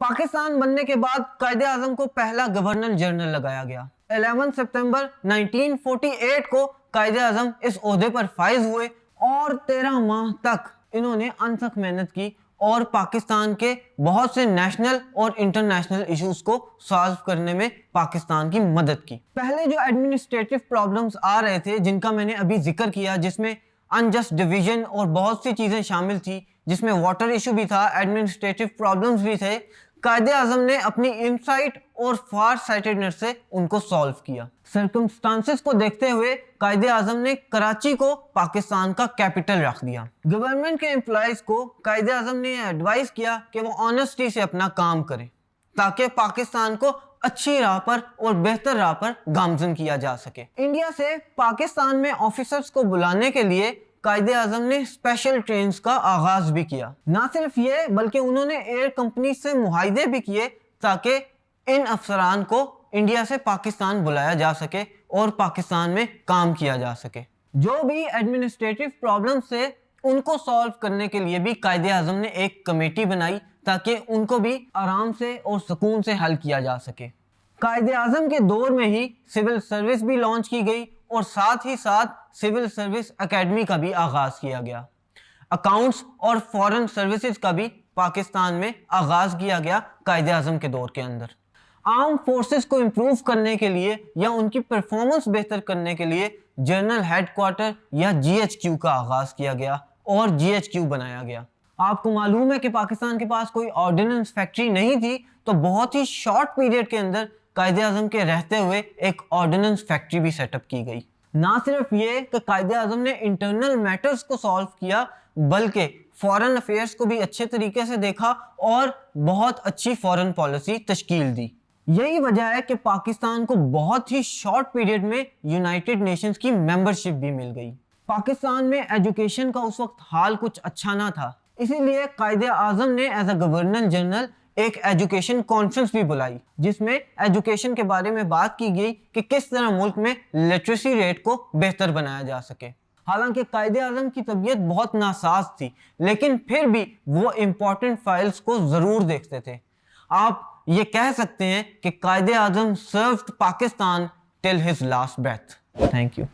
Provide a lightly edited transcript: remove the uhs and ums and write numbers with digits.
पाकिस्तान बनने के बाद कायदे आजम को पहला गवर्नर जनरल लगाया गया। 11 सितंबर 1948 को कायदे आजम इस ओहदे पर फाइज हुए और 13 माह तक इन्होंने अनथक मेहनत की और पाकिस्तान के बहुत से नेशनल और इंटरनेशनल इश्यूज को सॉल्व करने में पाकिस्तान की मदद की। पहले जो एडमिनिस्ट्रेटिव प्रॉब्लम्स आ रहे थे जिनका मैंने अभी जिक्र किया, जिसमें अनजस्ट डिवीजन और बहुत सी चीजें शामिल थी, जिसमें वाटर इशू भी था, एडमिनिस्ट्रेटिव प्रॉब्लम्स भी थे, कायदे आजम ने अपनी इनसाइट और फार साइटेडनेस से उनको सॉल्व किया। सर्कमस्टांसेस को देखते हुए कायदे आजम ने कराची को पाकिस्तान का कैपिटल रख दिया। गवर्नमेंट के एम्प्लॉइज को कायदे आजम ने एडवाइस किया कि वो ऑनेस्टी से अपना काम करें ताकि पाकिस्तान को अच्छी राह पर और बेहतर राह पर गामजन किया जा सके। इंडिया से पाकिस्तान में ऑफिसर्स को बुलाने के लिए कायदे आजम ने स्पेशल ट्रेन्स का आगाज भी किया। ना सिर्फ ये बल्कि उन्होंने एयर कंपनी से मुआहदे भी किए ताकि इन अफसरान को इंडिया से पाकिस्तान बुलाया जा सके और पाकिस्तान में काम किया जा सके। जो भी एडमिनिस्ट्रेटिव प्रॉब्लम से उनको सॉल्व करने के लिए भी कायदे आजम ने एक कमेटी बनाई ताकि उनको भी आराम से और सुकून से हल किया जा सके। कायदे आजम के दौर में ही सिविल सर्विस भी लॉन्च की गई और साथ ही साथ सिविल सर्विस एकेडमी का भी आगाज किया गया। अकाउंट्स और फॉरेन सर्विसेज का भी पाकिस्तान में आगाज किया गया कायदे आजम के दौर के अंदर। आर्म फोर्सेस को इम्प्रूव करने के लिए या उनकी परफॉर्मेंस बेहतर करने के लिए जनरल हेडक्वार्टर या GHQ का आगाज किया गया और GHQ बनाया गया। आपको मालूम है कि पाकिस्तान के पास कोई ऑर्डिनेंस फैक्ट्री नहीं थी, तो बहुत ही शॉर्ट पीरियड के अंदर कायदे आजम के रहते हुए एक ऑर्डिनेंस फैक्ट्री भी सेटअप की गई। ना सिर्फ ये कि कायदे आजम ने इंटरनल मैटर्स को सॉल्व किया बल्कि फॉरेन अफेयर्स को भी अच्छे तरीके से देखा और बहुत अच्छी फॉरेन पॉलिसी तश्कील दी। यही वजह है कि पाकिस्तान को बहुत ही शॉर्ट पीरियड में यूनाइटेड नेशंस की मेंबरशिप भी मिल गई। पाकिस्तान में एजुकेशन का उस वक्त हाल कुछ अच्छा ना था, इसीलिए कायदे आजम ने एज अ गवर्नर जनरल एक एजुकेशन कॉन्फ्रेंस भी बुलाई जिसमें एजुकेशन के बारे में बात की गई कि किस तरह मुल्क में लिटरेसी रेट को बेहतर बनाया जा सके। हालांकि कायदे आजम की तबीयत बहुत नासाज थी, लेकिन फिर भी वो इम्पोर्टेंट फाइल्स को जरूर देखते थे। आप ये कह सकते हैं कि Quaid e Azam served Pakistan till his last breath. Thank you.